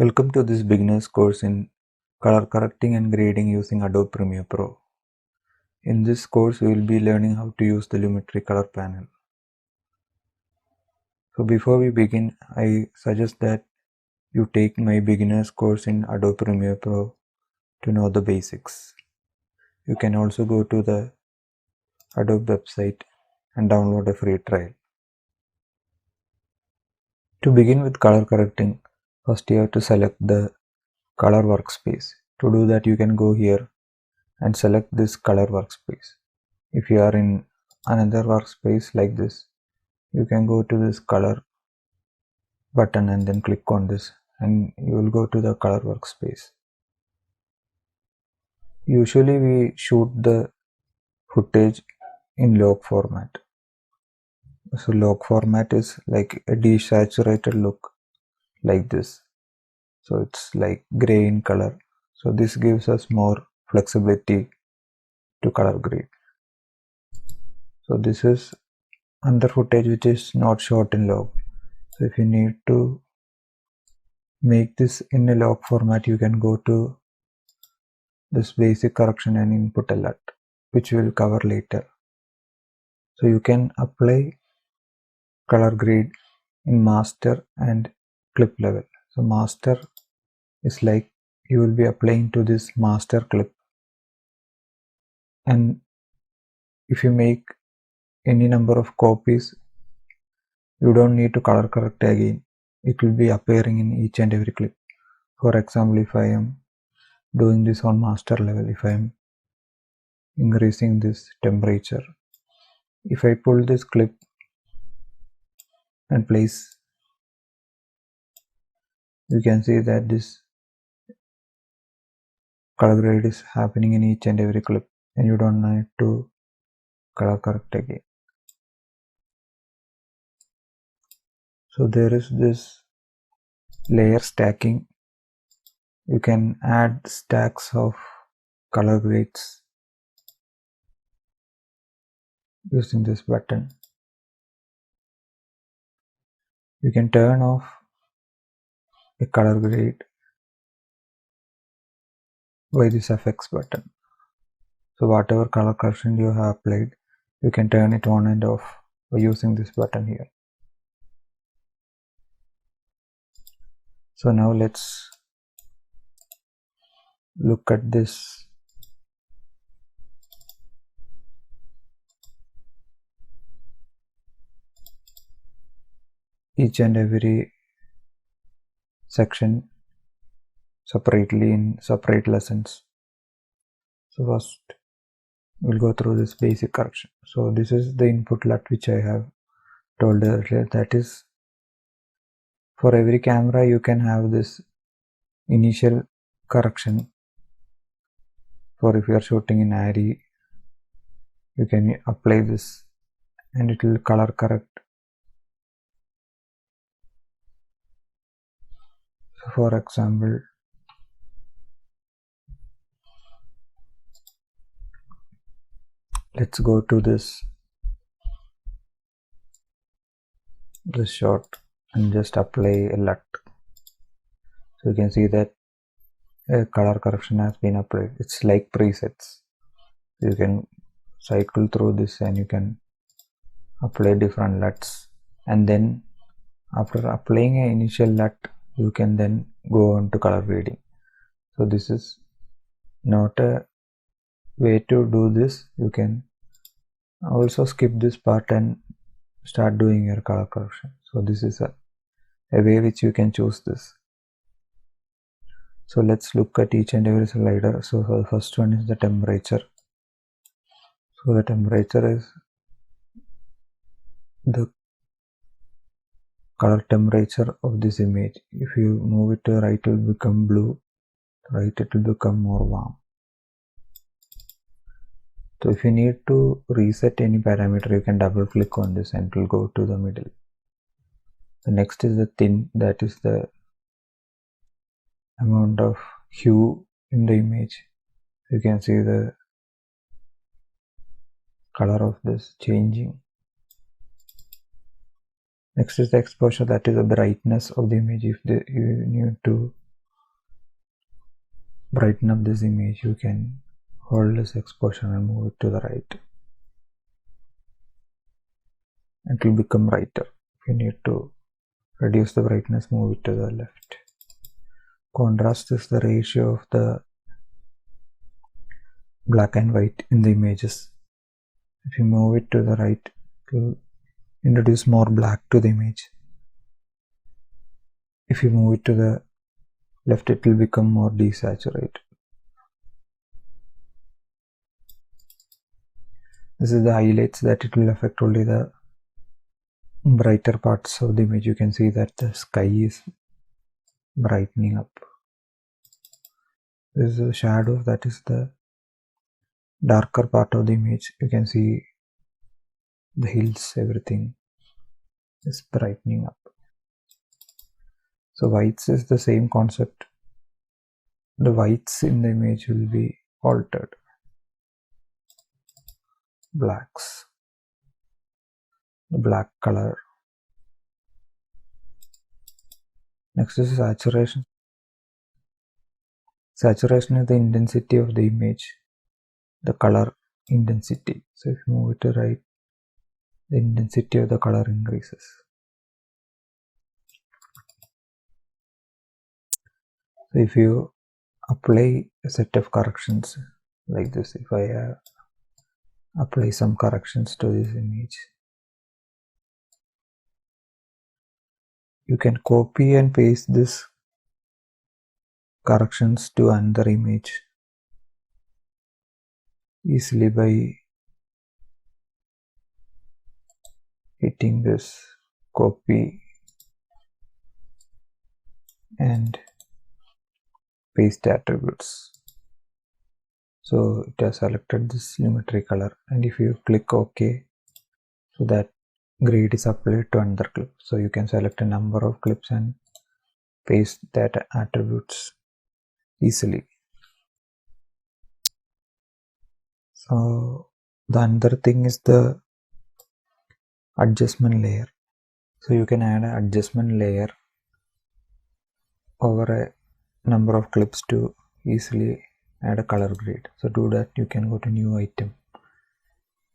Welcome to this beginner's course in color correcting and grading using Adobe Premiere Pro. In this course, we will be learning how to use the Lumetri color panel. So before we begin, I suggest that you take my beginner's course in Adobe Premiere Pro to know the basics. You can also go to the Adobe website and download a free trial. To begin with color correcting, first you have to select the color workspace. To do that, you can go here and select this color workspace. If you are in another workspace like this, you can go to this color button and then click on this and you will go to the color workspace. Usually we shoot the footage in log format. So log format is like a desaturated look like this. So it's like gray in color. So this gives us more flexibility to color grade. So this is another footage which is not shot in log. So if you need to make this in a log format, you can go to this basic correction and input a LUT, which we will cover later. So you can apply color grade in master and clip level. So master is like you will be applying to this master clip, and if you make any number of copies, you don't need to color correct again. It will be appearing in each and every clip. For example, if I am doing this on master level, if I am increasing this temperature, if I pull this clip and place, you can see that this color grade is happening in each and every clip and you don't need to color correct again. So there is this layer stacking. You can add stacks of color grades using this button. You can turn off a color grade by this effects button. So whatever color correction you have applied, you can turn it on and off by using this button here. So now let's look at this each and every section separately in separate lessons. So first we'll go through this basic correction. So this is the input LUT which I have told earlier, that is for every camera you can have this initial correction. For if you are shooting in ARRI, you can apply this and it will color correct. So for example, let's go to this shot and just apply a LUT. So you can see that a color correction has been applied. It's like presets. You can cycle through this and you can apply different LUTs, and then after applying an initial LUT, you can then go on to color grading. So this is not a way to do this. You can also skip this part and start doing your color correction. So this is a way which you can choose this. So let's look at each and every slider. So the first one is the temperature. So the temperature is the color temperature of this image. If you move it to right, it will become blue. Right, it will become more warm. So if you need to reset any parameter, you can double click on this and it will go to the middle. The next is the thin, that is the amount of hue in the image. You can see the color of this changing. Next is the exposure, that is the brightness of the image. If you need to brighten up this image, you can hold this exposure and move it to the right. It will become brighter. If you need to reduce the brightness, move it to the left. Contrast is the ratio of the black and white in the images. If you move it to the right, it will introduce more black to the image. If you move it to the left, it will become more desaturated. This is the highlights, that it will affect only the brighter parts of the image. You can see that the sky is brightening up. This is the shadow, that is the darker part of the image. You can see the hills, everything is brightening up. So whites is the same concept. The whites in the image will be altered. Blacks, the black color. Next is saturation. Saturation is the intensity of the image, the color intensity. So if you move it to right, the intensity of the color increases. So if you apply a set of corrections like this, if I apply some corrections to this image, you can copy and paste this corrections to another image easily by hitting this copy and paste attributes. So it has selected this symmetry color, and if you click OK, so that grade is applied to another clip. So you can select a number of clips and paste that attributes easily. So the another thing is the adjustment layer. So you can add an adjustment layer over a number of clips to easily add a color grade. So to do that, you can go to new item,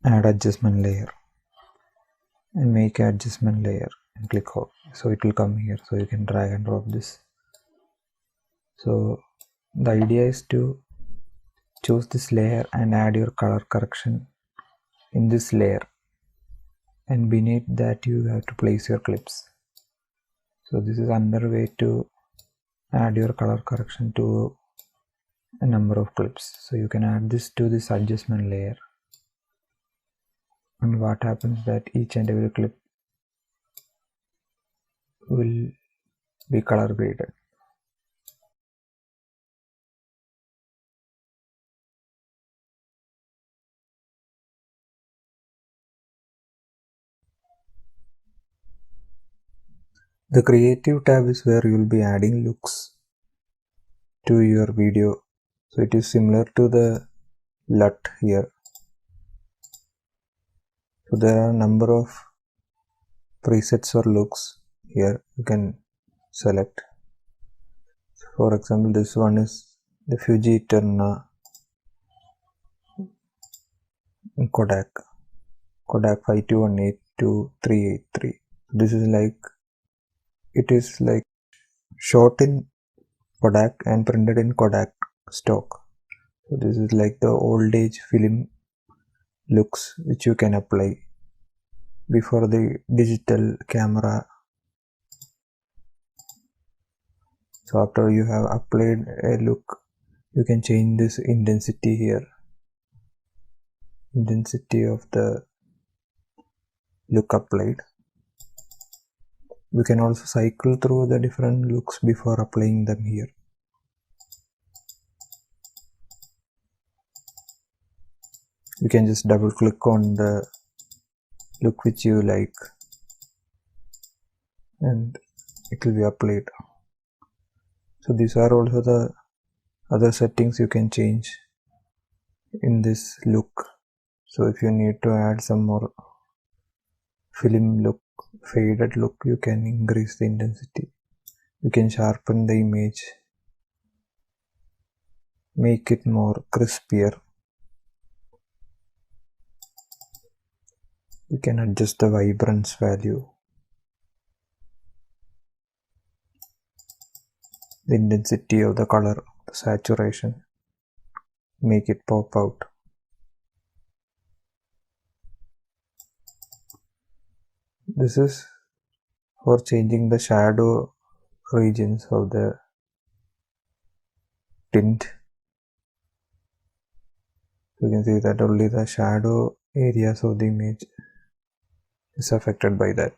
add adjustment layer, and make an adjustment layer and click OK. So it will come here. So you can drag and drop this. So the idea is to choose this layer and add your color correction in this layer, and beneath that you have to place your clips. So this is another way to add your color correction to a number of clips. So you can add this to this adjustment layer, and what happens that each and every clip will be color graded. The creative tab is where you will be adding looks to your video. So it is similar to the LUT here. So there are a number of presets or looks here you can select. For example, this one is the Fuji Eterna Kodak 52182383. This is like, it is like shot in Kodak and printed in Kodak stock. So this is like the old age film looks which you can apply before the digital camera. So after you have applied a look, you can change this intensity here, intensity of the look applied. You can also cycle through the different looks before applying them here. You can just double click on the look which you like and it will be applied. So these are also the other settings you can change in this look. So if you need to add some more film look, faded look, you can increase the intensity. You can sharpen the image. make it more crispier. You can adjust the vibrance value, the intensity of the color, the saturation, make it pop out. This is for changing the shadow regions of the tint. You can see that only the shadow areas of the image is affected by that.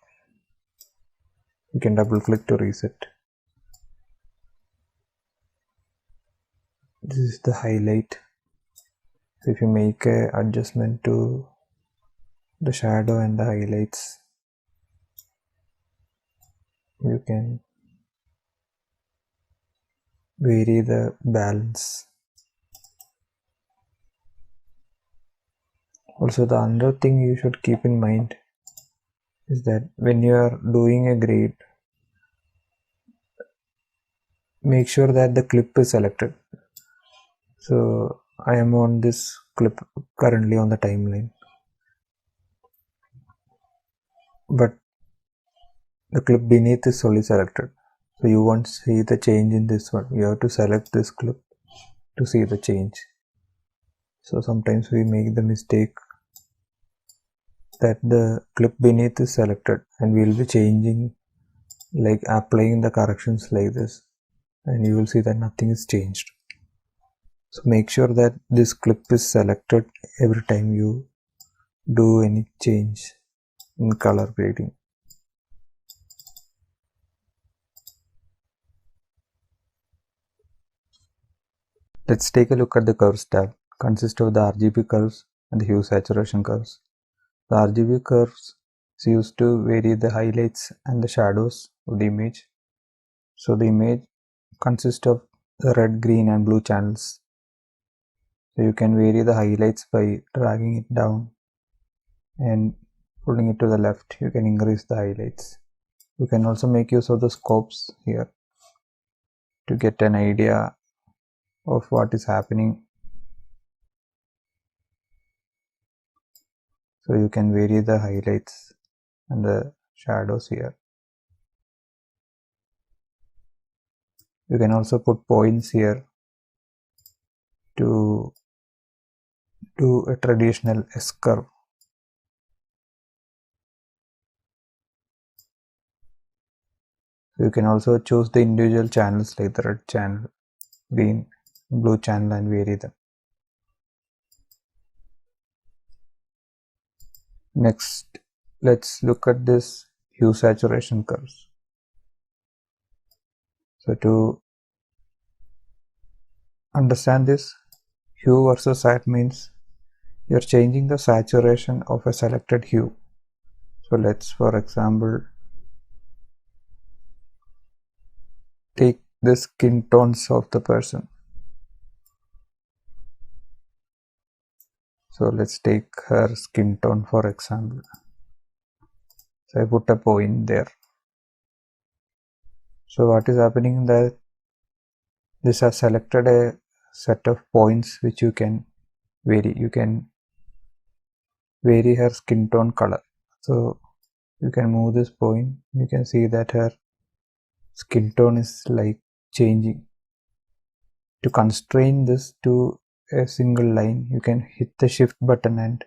You can double click to reset. This is the highlight. So if you make a adjustment to the shadow and the highlights, you can vary the balance. Also, the another thing you should keep in mind is that when you are doing a grade, make sure that the clip is selected. So I am on this clip currently on the timeline, but the clip beneath is only selected. So you won't see the change in this one. You have to select this clip to see the change. So sometimes we make the mistake that the clip beneath is selected and we'll be changing, like applying the corrections like this, and you will see that nothing is changed. So make sure that this clip is selected every time you do any change in color grading. Let's take a look at the curves tab. Consists of the RGB curves and the hue saturation curves. The RGB curves is used to vary the highlights and the shadows of the image. So the image consists of the red, green and blue channels. So you can vary the highlights by dragging it down and pulling it to the left. You can increase the highlights. You can also make use of the scopes here to get an idea of what is happening. So you can vary the highlights and the shadows here. You can also put points here to do a traditional S-curve. You can also choose the individual channels like the red channel, green, blue channel and vary them. Next, let's look at this hue saturation curves. So to understand this, hue versus sat means you're changing the saturation of a selected hue. So let's, for example, take the skin tones of the person. So let's take her skin tone for example. So I put a point there. So what is happening is that this has selected a set of points which you can vary. You can vary her skin tone color. So you can move this point. You can see that her skin tone is like changing. To constrain this to a single line, you can hit the shift button and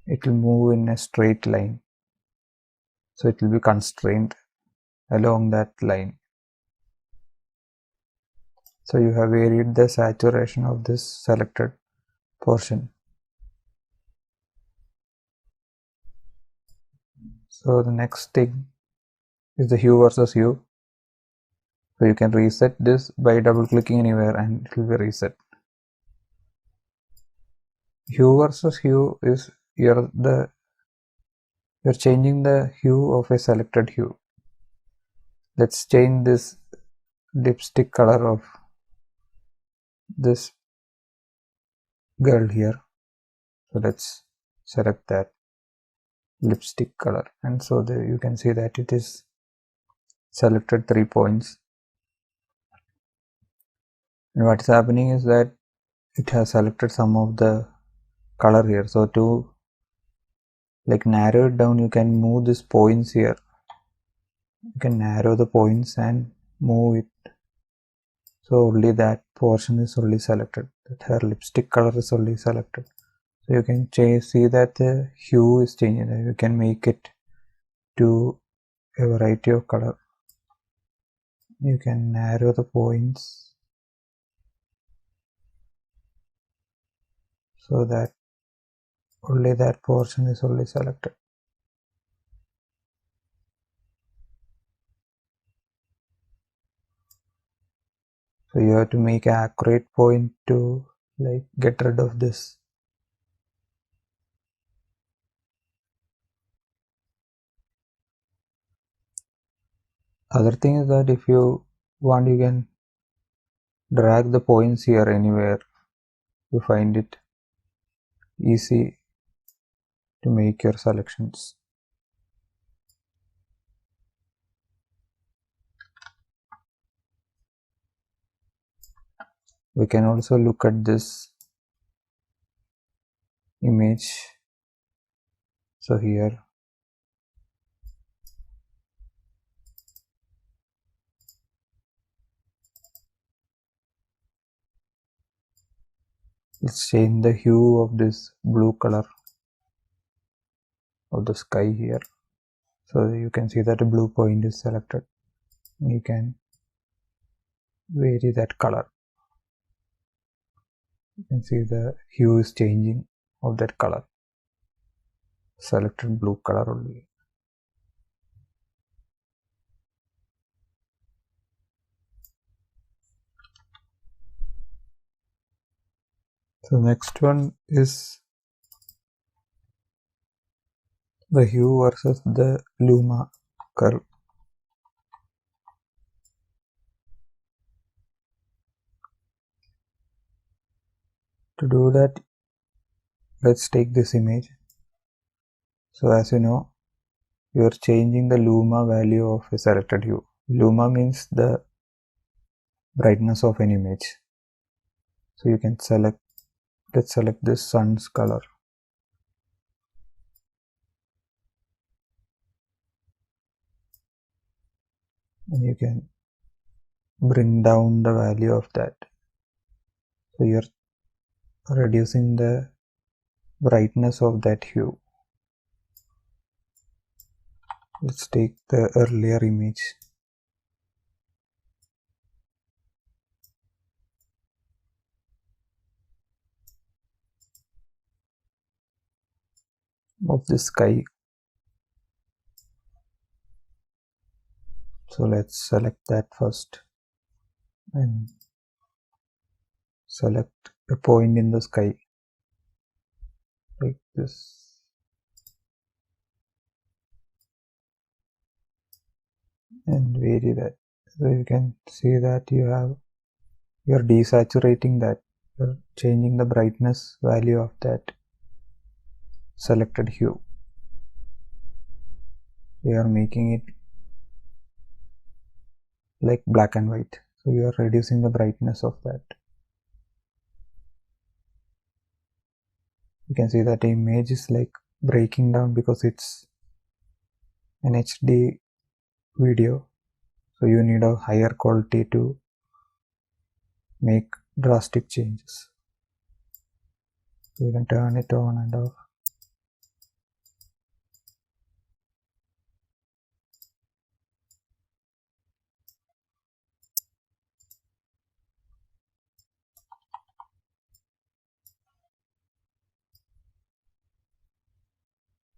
it will move in a straight line. So it will be constrained along that line. So you have varied the saturation of this selected portion. So the next thing is the hue versus hue. So you can reset this by double clicking anywhere and it will be reset. Hue versus hue is you're changing the hue of a selected hue. Let's change this lipstick color of this girl here. So let's select that lipstick color, and so there you can see that it is selected 3 points. And what is happening is that it has selected some of the color here. So to like narrow it down, you can move these points here. You can narrow the points and move it, so only that portion is only selected, that her lipstick color is only selected. So you can see that the hue is changing. You can make it to a variety of color. You can narrow the points so that only that portion is only selected. So you have to make an accurate point to like get rid of this. Other thing is that if you want, you can drag the points here anywhere you find it easy to make your selections. We can also look at this image. So here let's change the hue of this blue color of the sky here. So you can see that the blue point is selected. You can vary that color. You can see the hue is changing of that color. Selected blue color only. So next one is the hue versus the luma curve. To do that, let's take this image. So as you know, you are changing the luma value of a selected hue. Luma means the brightness of an image. So you can select, let's select this sun's color. And you can bring down the value of that. So you're reducing the brightness of that hue. Let's take the earlier image. Of the sky. So let's select that first and select a point in the sky like this. And vary that. So you can see that you're desaturating that. You're changing the brightness value of that selected hue. You are making it like black and white. So you are reducing the brightness of that. You can see that the image is like breaking down because it's an HD video. So you need a higher quality to make drastic changes. So you can turn it on and off.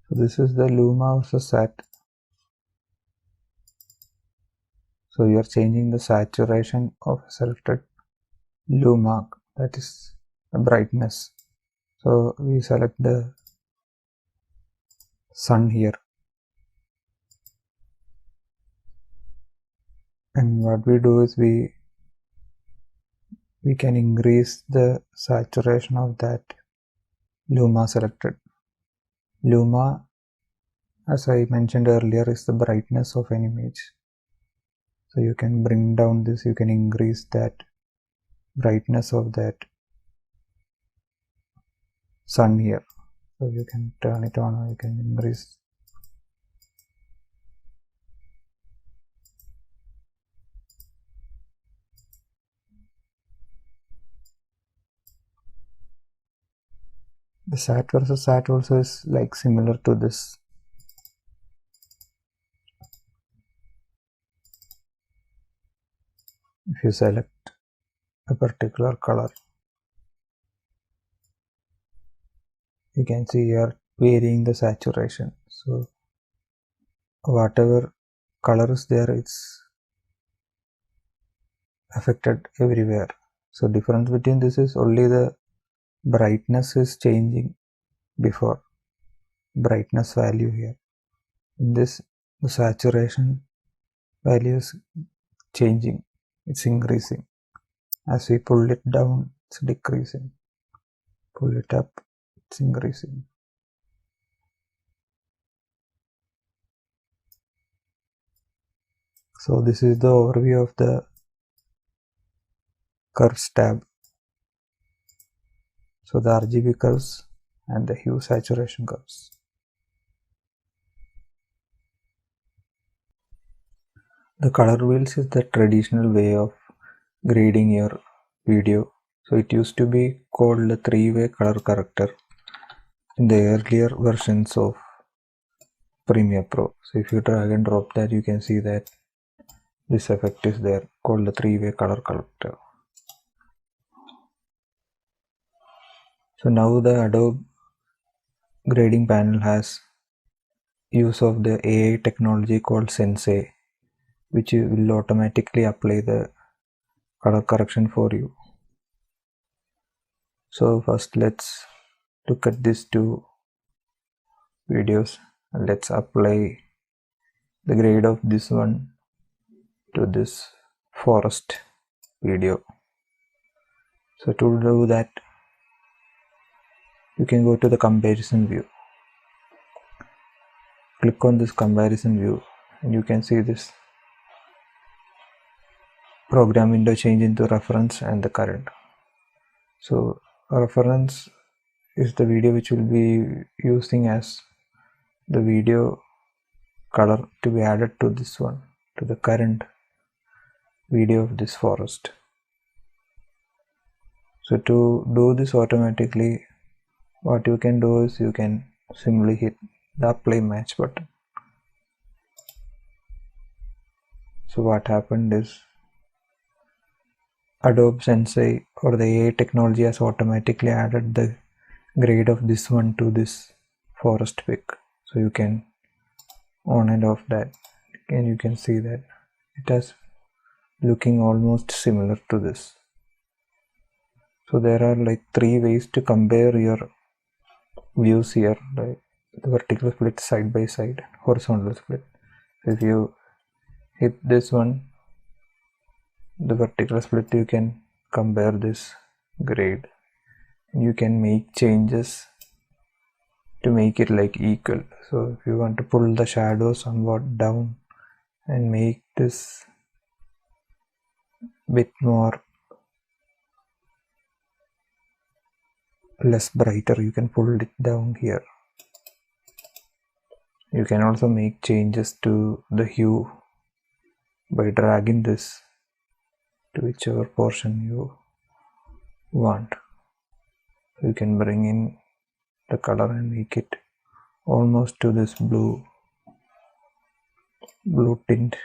So this is the luma versus sat. So you are changing the saturation of selected luma, that is the brightness. So we select the sun here, and what we do is we can increase the saturation of that luma selected. Luma, as I mentioned earlier, is the brightness of an image. So you can bring down this, you can increase that brightness of that sun here, so you can turn it on or you can increase. The sat versus sat also is like similar to this. If you select a particular color, you can see here varying the saturation. So whatever color is there, it's affected everywhere. So difference between this is only the brightness is changing before brightness value here. In this, the saturation value is changing, it's increasing. As we pull it down, it's decreasing. Pull it up, it's increasing. So this is the overview of the curves tab. So the RGB curves and the hue saturation curves. The color wheels is the traditional way of grading your video. So it used to be called the three-way color corrector in the earlier versions of Premiere Pro. So if you drag and drop that, you can see that this effect is there, called the three-way color corrector. So now the Adobe grading panel has use of the AI technology called Sensei, which will automatically apply the color correction for you. So first let's look at these two videos and let's apply the grade of this one to this forest video. So to do that, you can go to the comparison view, click on this comparison view, and you can see this program window change into reference and the current. So reference is the video which will be using as the video color to be added to this one, to the current video of this forest. So to do this automatically, what you can do is you can simply hit the apply match button. So what happened is Adobe Sensei or the AI technology has automatically added the grade of this one to this forest pic. So you can on and off that, and you can see that it has looking almost similar to this. So there are like three ways to compare your views here, like the vertical split side by side, horizontal split. So if you hit this one, the vertical split, you can compare this grade and you can make changes to make it like equal. So if you want to pull the shadow somewhat down and make this bit more less brighter, you can pull it down here. You can also make changes to the hue by dragging this to whichever portion you want. You can bring in the color and make it almost to this blue tint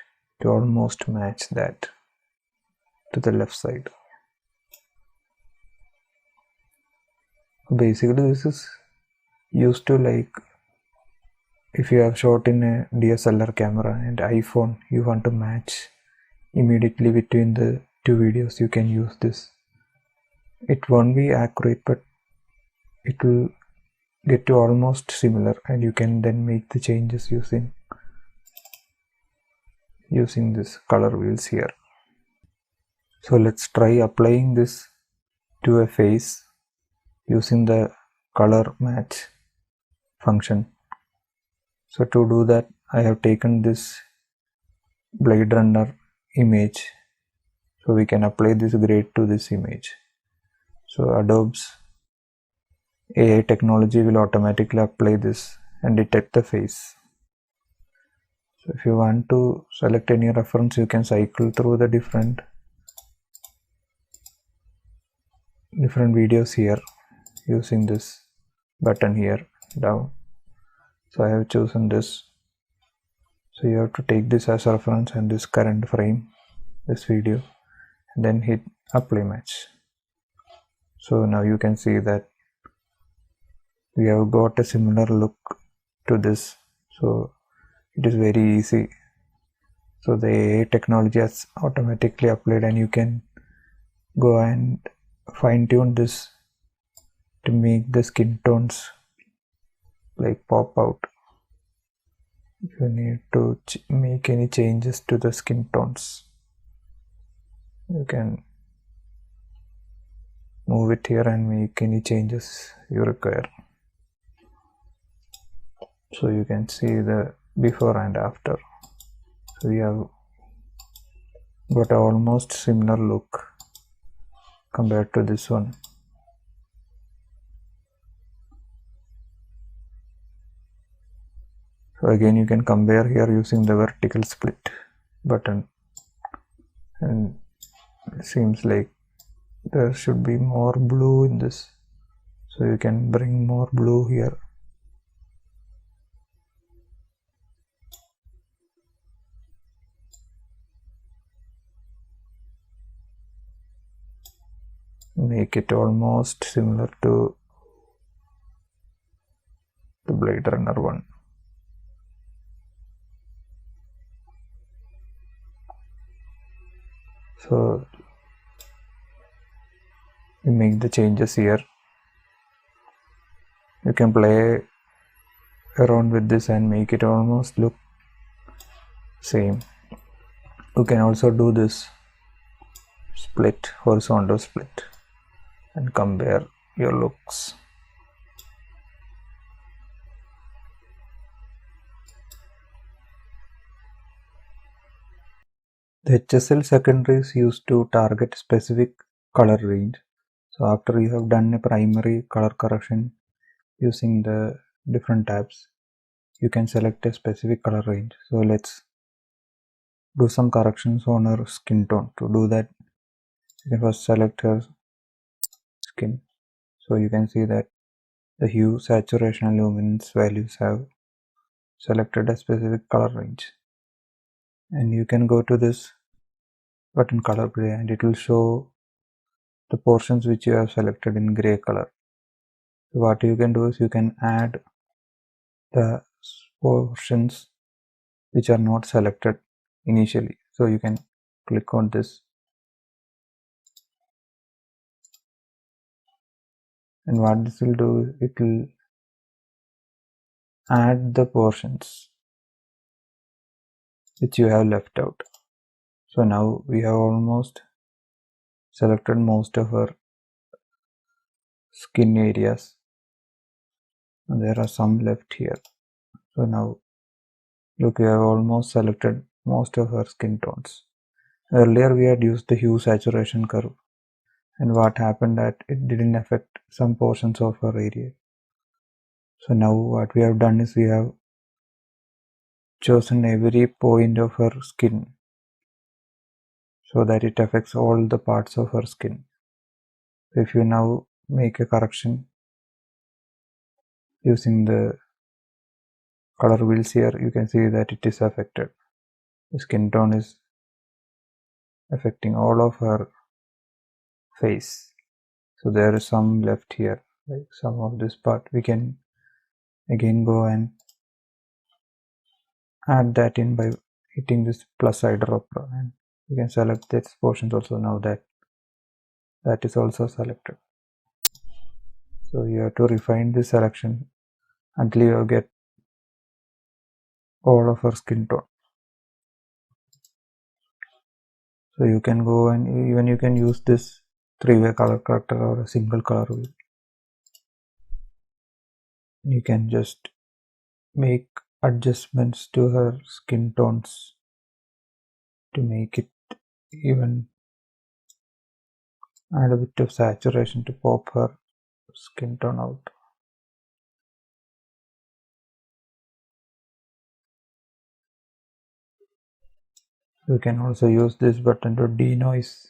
to almost match that to the left side. Basically this is used to, like, if you have shot in a DSLR camera and iPhone, you want to match immediately between the two videos, you can use this. It won't be accurate, but it will get to almost similar, and you can then make the changes using this color wheels here. So let's try applying this to a face using the color match function. So to do that, I have taken this Blade Runner image, so we can apply this grade to this image. So Adobe's AI technology will automatically apply this and detect the face. So if you want to select any reference, you can cycle through the different videos here using this button here down. So I have chosen this. So you have to take this as a reference and this current frame, this video, and then hit apply match. So now you can see that we have got a similar look to this. So it is very easy. So the AI technology has automatically applied, and you can go and fine tune this to make the skin tones like pop out. If you need to make any changes to the skin tones, you can move it here and make any changes you require. So you can see the before and after. So we have got almost similar look compared to this one. So again, you can compare here using the vertical split button, and it seems like there should be more blue in this, so you can bring more blue here. Make it almost similar to the Blade Runner one. So you make the changes here. You can play around with this and make it almost look same. You can also do this split, horizontal split, and compare your looks. The HSL secondary is used to target specific color range. So after you have done a primary color correction using the different tabs, you can select a specific color range. So let's do some corrections on our skin tone. To do that, you can first select her skin. So you can see that the hue, saturation and luminance values have selected a specific color range. And you can go to this button color gray, and it will show the portions which you have selected in gray color. So what you can do is you can add the portions which are not selected initially. So you can click on this, and what this will do, it will add the portions which you have left out. So now we have almost selected most of our skin areas, and there are some left here. So now look, we have almost selected most of our skin tones. Earlier we had used the hue saturation curve, and what happened that it didn't affect some portions of our area. So now what we have done is we have chosen every point of her skin so that it affects all the parts of her skin. If you now make a correction using the color wheels here, you can see that it is affected. The skin tone is affecting all of her face. So there is some left here, like some of this part. We can again go and add that in by hitting this plus eyedropper, and you can select this portions also. Now that is also selected. So you have to refine this selection until you get all of our skin tone. So you can go and even you can use this three-way color corrector or a single color wheel. You can just make adjustments to her skin tones to make it even, add a bit of saturation to pop her skin tone out. You can also use this button to denoise,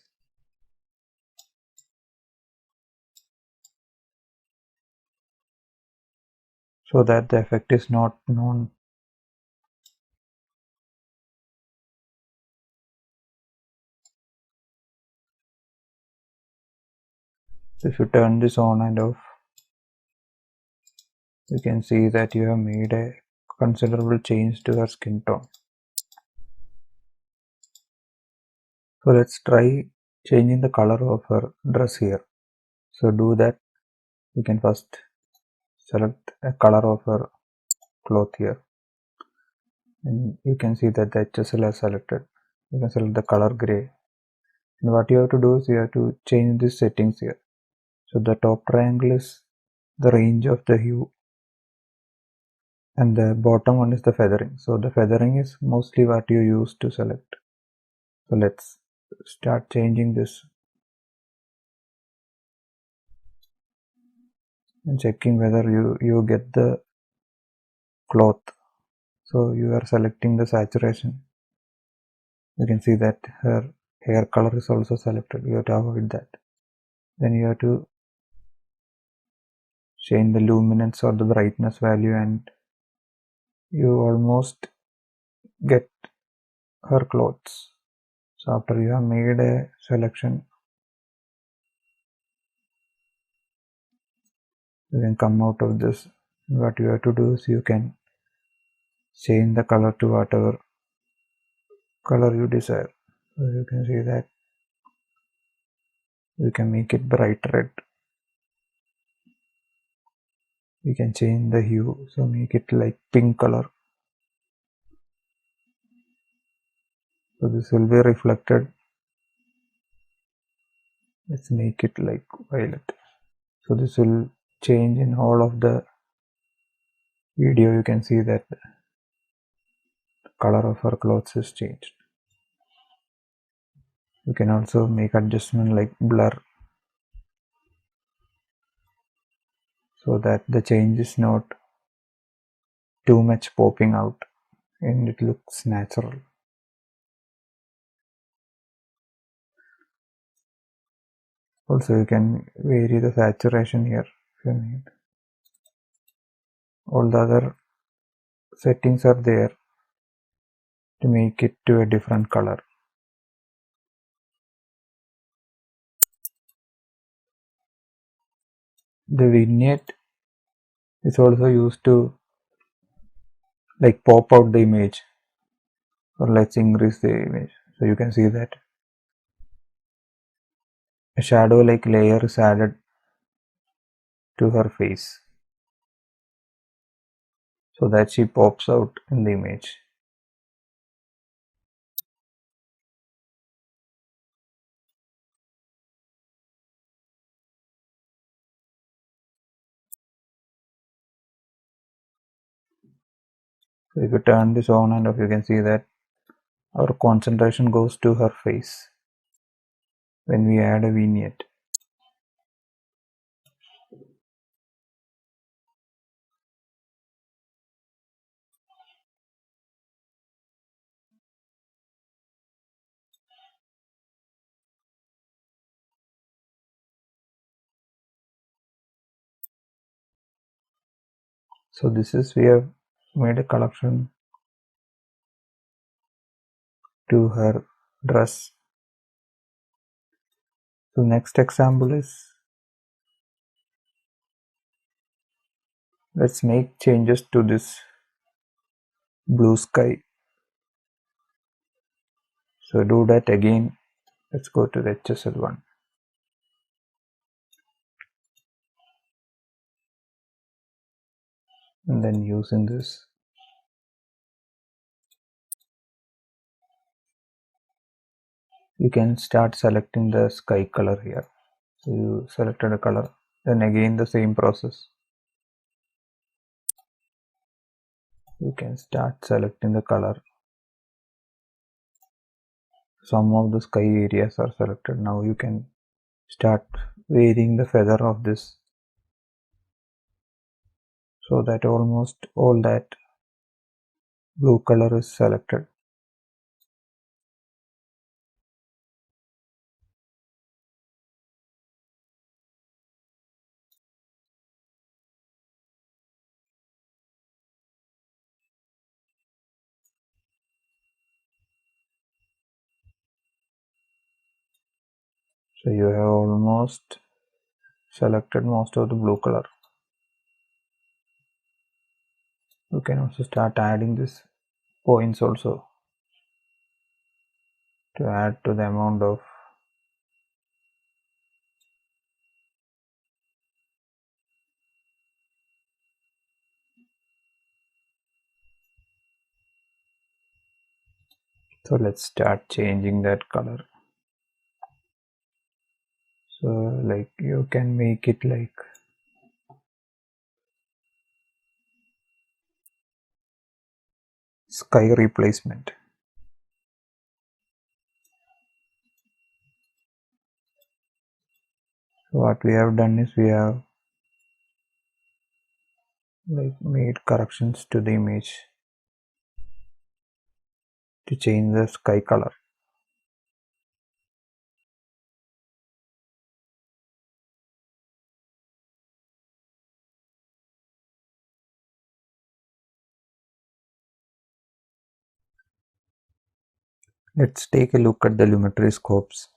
so that the effect is not known. So if you turn this on and off, you can see that you have made a considerable change to her skin tone. So let's try changing the color of her dress here. So do that. You can first select a color of her cloth here, and you can see that the HSL has selected. You can select the color gray, and what you have to do is you have to change the settings here. So the top triangle is the range of the hue, and the bottom one is the feathering. So the feathering is mostly what you use to select. So let's start changing this and checking whether you get the cloth. So you are selecting the saturation. You can see that her hair color is also selected. You have to avoid that. Then you have to change the luminance or the brightness value, and you almost get her clothes. So after you have made a selection, you can come out of this. What you have to do is you can change the color to whatever color you desire. So you can see that you can make it bright red. You can change the hue, so make it like pink color. So this will be reflected. Let's make it like violet. So this will change in all of the video. You can see that the color of her clothes is changed. You can also make adjustment like blur, so that the change is not too much popping out and it looks natural. Also you can vary the saturation here if you need. All the other settings are there to make it to a different color. The vignette is also used to like pop out the image, or let's increase the image. So you can see that a shadow like layer is added to her face, so that she pops out in the image. So if you turn this on and off, you can see that our concentration goes to her face when we add a vignette. So this is, we have made a collection to her dress. So next example is, let's make changes to this blue sky. So do that again. Let's go to the HSL one. And then using this, you can start selecting the sky color here. So you selected a color, then again the same process. You can start selecting the color. Some of the sky areas are selected. Now you can start varying the feather of this, so that almost all that blue color is selected. So you have almost selected most of the blue color. You can also start adding this points also to add to the amount of so let's start changing that color. So like you can make it like sky replacement. So what we have done is we have like made corrections to the image to change the sky color. Let's take a look at the lumetri scopes.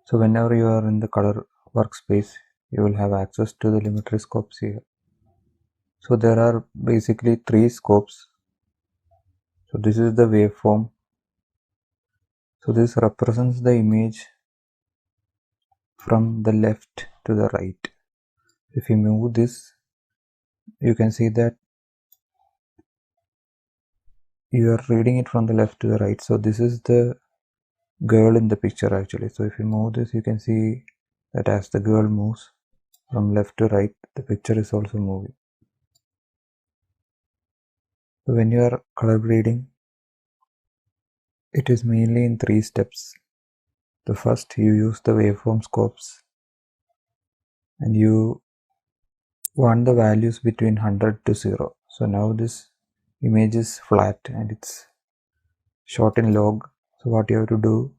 So whenever you are in the color workspace, you will have access to the lumetri scopes here. So there are basically three scopes. So this is the waveform. So this represents the image from the left to the right. If you move this, you can see that you are reading it from the left to the right. So this is the girl in the picture actually. So if you move this, you can see that as the girl moves from left to right, the picture is also moving. So when you are color grading, it is mainly in three steps. The first, you use the waveform scopes and you want the values between 100 to 0. So now this image is flat and it's shot in log. So what you have to do,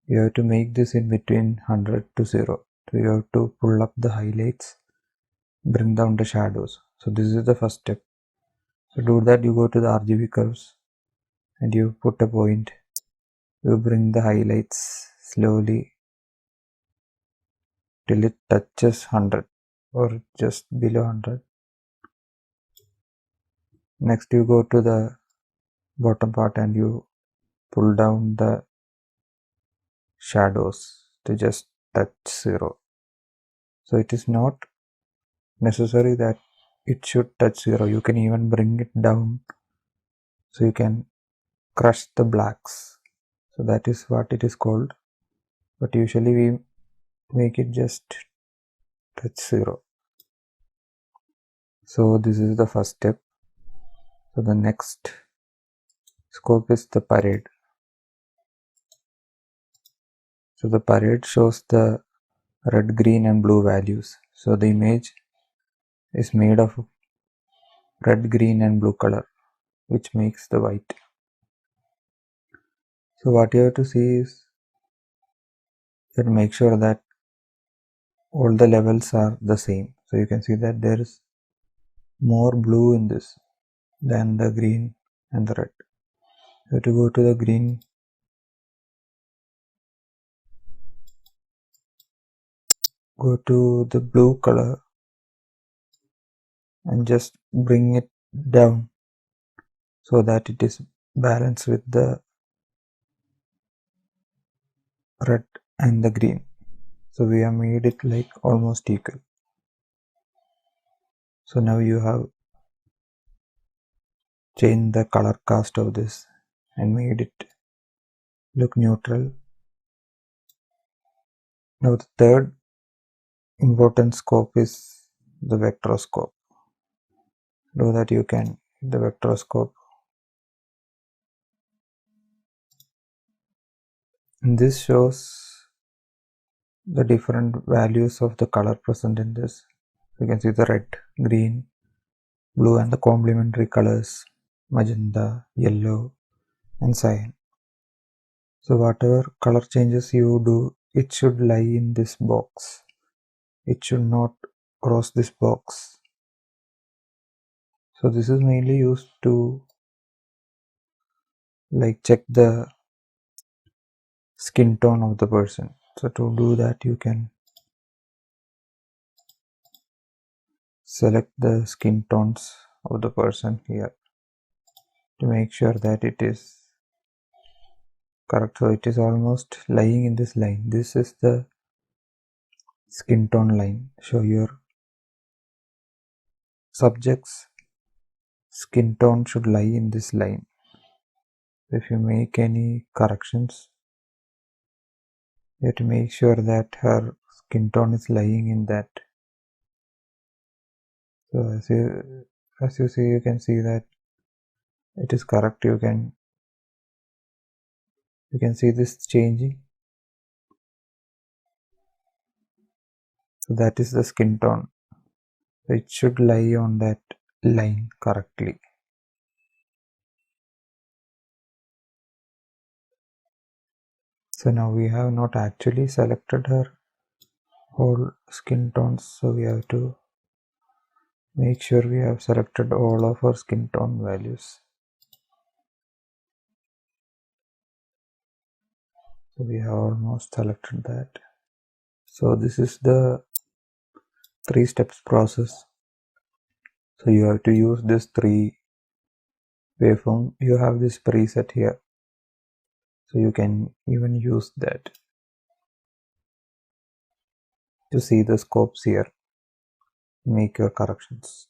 you have to make this in between 100 to 0. So you have to pull up the highlights, bring down the shadows. So this is the first step. So do that, you go to the RGB curves and you put a point. You bring the highlights slowly till it touches 100 or just below 100. Next you go to the bottom part and you pull down the shadows to just touch 0. So it is not necessary that it should touch 0. You can even bring it down so you can crush the blacks. So that is what it is called. But usually we make it just touch 0. So this is the first step. So the next scope is the parade. So the parade shows the red, green and blue values. So the image is made of red, green and blue color, which makes the white. So what you have to see is you have to make sure that all the levels are the same. So you can see that there is more blue in this than the green and the red. You have to go to the green, go to the blue color and just bring it down so that it is balanced with the red and the green. So we have made it like almost equal. So now you have changed the color cast of this and made it look neutral. Now the third important scope is the vectorscope. Do that you can the vectorscope. And this shows the different values of the color present in this. You can see the red, green, blue and the complementary colors magenta, yellow and cyan. So whatever color changes you do, it should lie in this box. It should not cross this box. So this is mainly used to like check the skin tone of the person. So to do that, you can select the skin tones of the person here to make sure that it is correct. So it is almost lying in this line. This is the skin tone line. So your subject's skin tone should lie in this line. If you make any corrections, you have to make sure that her skin tone is lying in that. So as you see, you can see that it is correct. You can see this changing. So that is the skin tone. It should lie on that line correctly. So now we have not actually selected her whole skin tones, so we have to make sure we have selected all of our skin tone values. So we have almost selected that. So this is the 3 steps process. So you have to use this 3 waveform. You have this preset here, so you can even use that to see the scopes here, make your corrections.